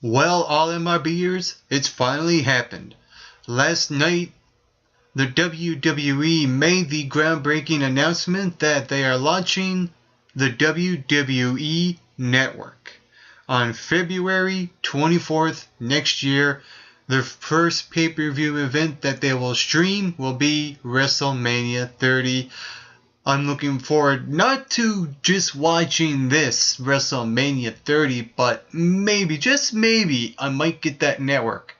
Well, all MRBers, it's finally happened. Last night, the WWE made the groundbreaking announcement that they are launching the WWE Network. On February 24th next year, their first pay-per-view event that they will stream will be WrestleMania 30. I'm looking forward not to just watching this WrestleMania 30, but maybe, just maybe, I might get that network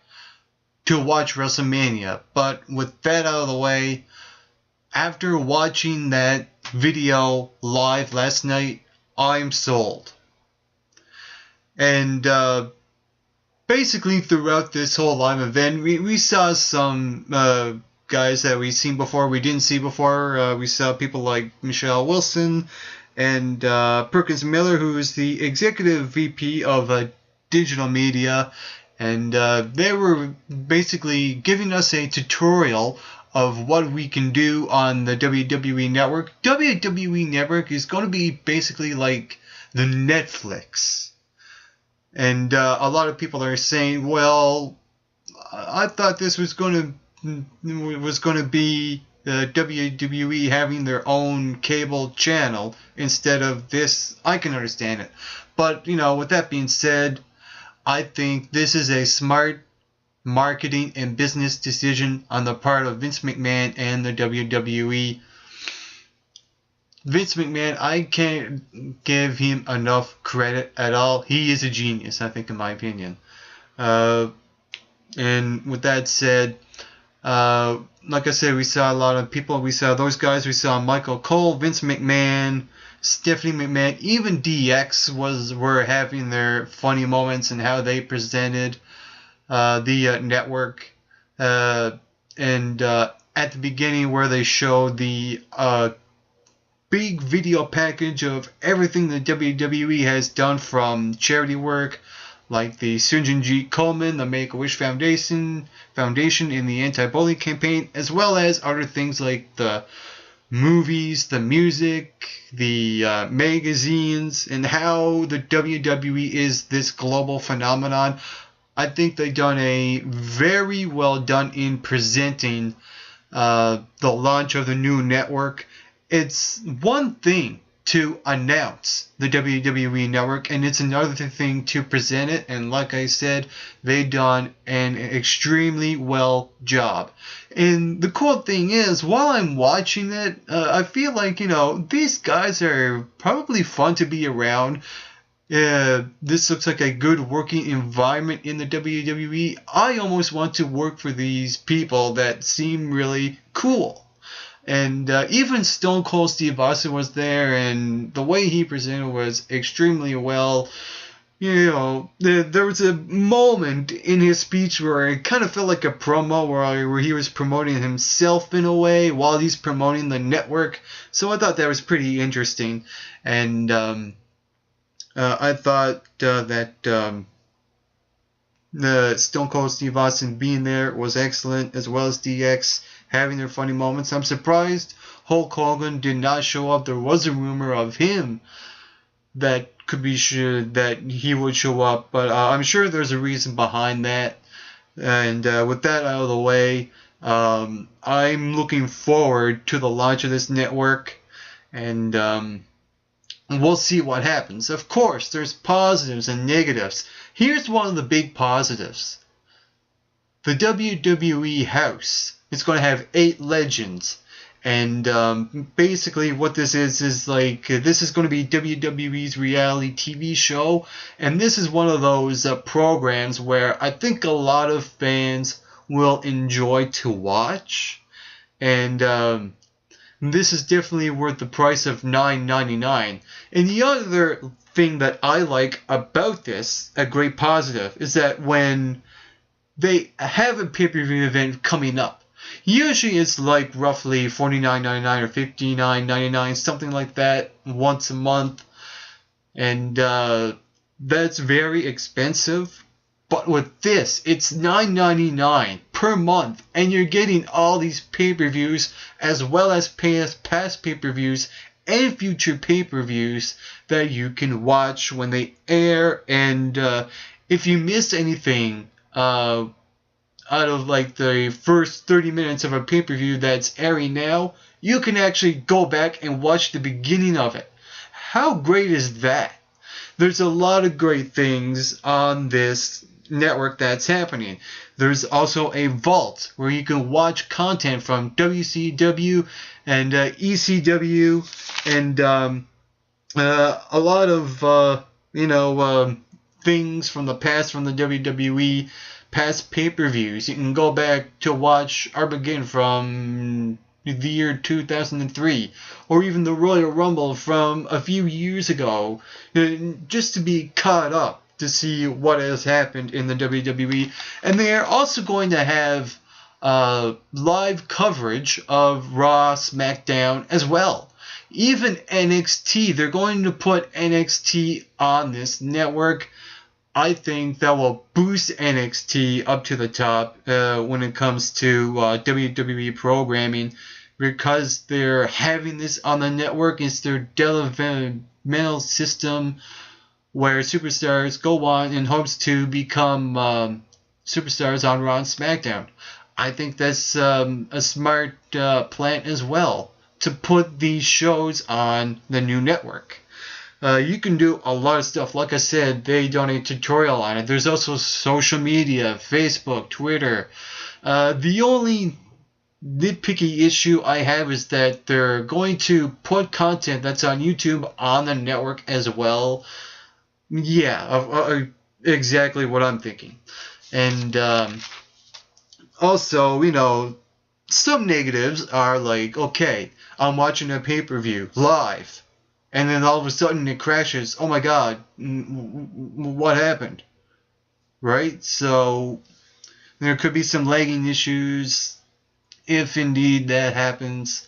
to watch WrestleMania. But with that out of the way, after watching that video live last night, I'm sold. And basically throughout this whole live event, we saw some guys that we've seen before, we didn't see before. We saw people like Michelle Wilson and Perkins Miller, who is the executive VP of digital media, and they were basically giving us a tutorial of what we can do on the WWE Network. WWE Network is going to be basically like the Netflix. And a lot of people are saying, well, I thought this was going to be WWE having their own cable channel instead of this. I can understand it. But, with that being said, I think this is a smart marketing and business decision on the part of Vince McMahon and the WWE. Vince McMahon, I can't give him enough credit at all. He is a genius, I think, in my opinion. And with that said, like I said, we saw a lot of people. We saw those guys. We saw Michael Cole, Vince McMahon, Stephanie McMahon, even DX were having their funny moments and how they presented the network. And at the beginning, where they showed the big video package of everything the WWE has done, from charity work like the Sunjin Coleman, the Make-A-Wish Foundation in the anti-bullying campaign, as well as other things like the movies, the music, the magazines, and how the WWE is this global phenomenon. I think they've done a very well done in presenting the launch of the new network. It's one thing to announce the WWE Network, and it's another thing to present it. And like I said, they've done an extremely well job. And the cool thing is, while I'm watching it, I feel like, these guys are probably fun to be around. This looks like a good working environment in the WWE. I almost want to work for these people that seem really cool. And even Stone Cold Steve Austin was there, and the way he presented was extremely well. There was a moment in his speech where it kind of felt like a promo where he was promoting himself in a way while he's promoting the network. So I thought that was pretty interesting. And I thought that the Stone Cold Steve Austin being there was excellent, as well as DX having their funny moments. I'm surprised Hulk Hogan did not show up. There was a rumor of him that could be sure that he would show up, but I'm sure there's a reason behind that. And with that out of the way, I'm looking forward to the launch of this network, and we'll see what happens. Of course, there's positives and negatives. Here's one of the big positives. The WWE house is going to have 8 legends. And basically what this is like, this is going to be WWE's reality TV show. And this is one of those programs where I think a lot of fans will enjoy to watch. And this is definitely worth the price of $9.99. And the other thing that I like about this, a great positive, is that when they have a pay-per-view event coming up, usually it's like roughly $49.99 or $59.99, something like that, once a month. And that's very expensive. But with this, it's $9.99 per month, and you're getting all these pay-per-views, as well as past pay-per-views and future pay-per-views that you can watch when they air. And if you miss anything out of like the first 30 minutes of a pay-per-view that's airing now, you can actually go back and watch the beginning of it. How great is that? There's a lot of great things on this network that's happening. There's also a vault where you can watch content from WCW and ECW and a lot of things from the past from the WWE, past pay-per-views. You can go back to watch Armageddon from the year 2003, or even the Royal Rumble from a few years ago, just to be caught up to see what has happened in the WWE. And they are also going to have live coverage of Raw, SmackDown as well. Even NXT, they're going to put NXT on this network. I think that will boost NXT up to the top when it comes to WWE programming, because they're having this on the network. It's their developmental system where superstars go on in hopes to become superstars on Raw and SmackDown. I think that's a smart plan as well, to put these shows on the new network. You can do a lot of stuff. Like I said, they done a tutorial on it. There's also social media, Facebook, Twitter. The only nitpicky issue I have is that they're going to put content that's on YouTube on the network as well. Yeah, exactly what I'm thinking. And also, some negatives are like, okay, I'm watching a pay-per-view live, and then all of a sudden it crashes. Oh my god, what happened? Right? So there could be some lagging issues if indeed that happens.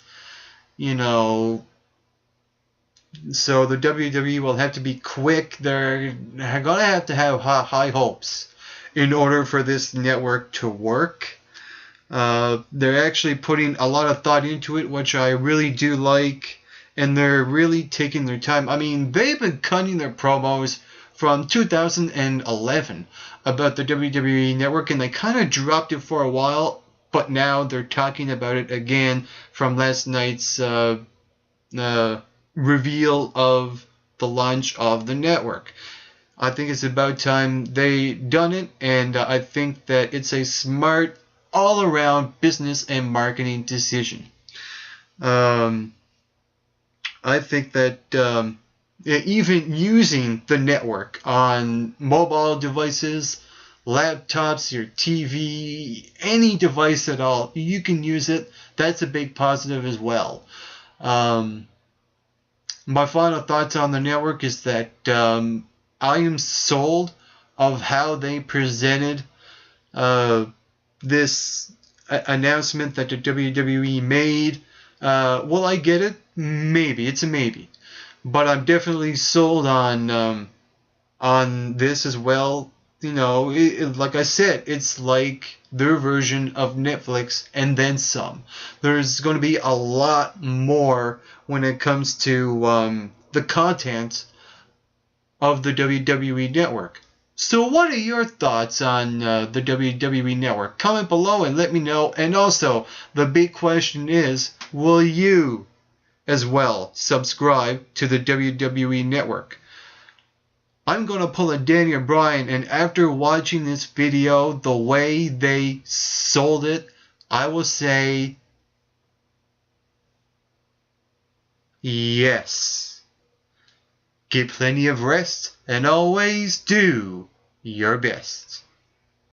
So the WWE will have to be quick. They're going to have high hopes in order for this network to work. They're actually putting a lot of thought into it, which I really do like, and they're really taking their time. I mean, they've been cutting their promos from 2011 about the WWE Network, and they kind of dropped it for a while, but now they're talking about it again from last night's reveal of the launch of the network. I think it's about time they done it, and I think that it's a smart all-around business and marketing decision. I think that even using the network on mobile devices, laptops, your TV, any device at all, you can use it. That's a big positive as well. My final thoughts on the network is that I am sold of how they presented this announcement that the WWE made. Will I get it? Maybe. It's a maybe. But I'm definitely sold on this as well. Like I said, it's like their version of Netflix and then some. There's going to be a lot more when it comes to the content of the WWE Network. So what are your thoughts on the WWE Network? Comment below and let me know. And also, the big question is, will you as well subscribe to the WWE Network? I'm going to pull a Danny O'Brien, and after watching this video, the way they sold it, I will say yes. Get plenty of rest and always do your best.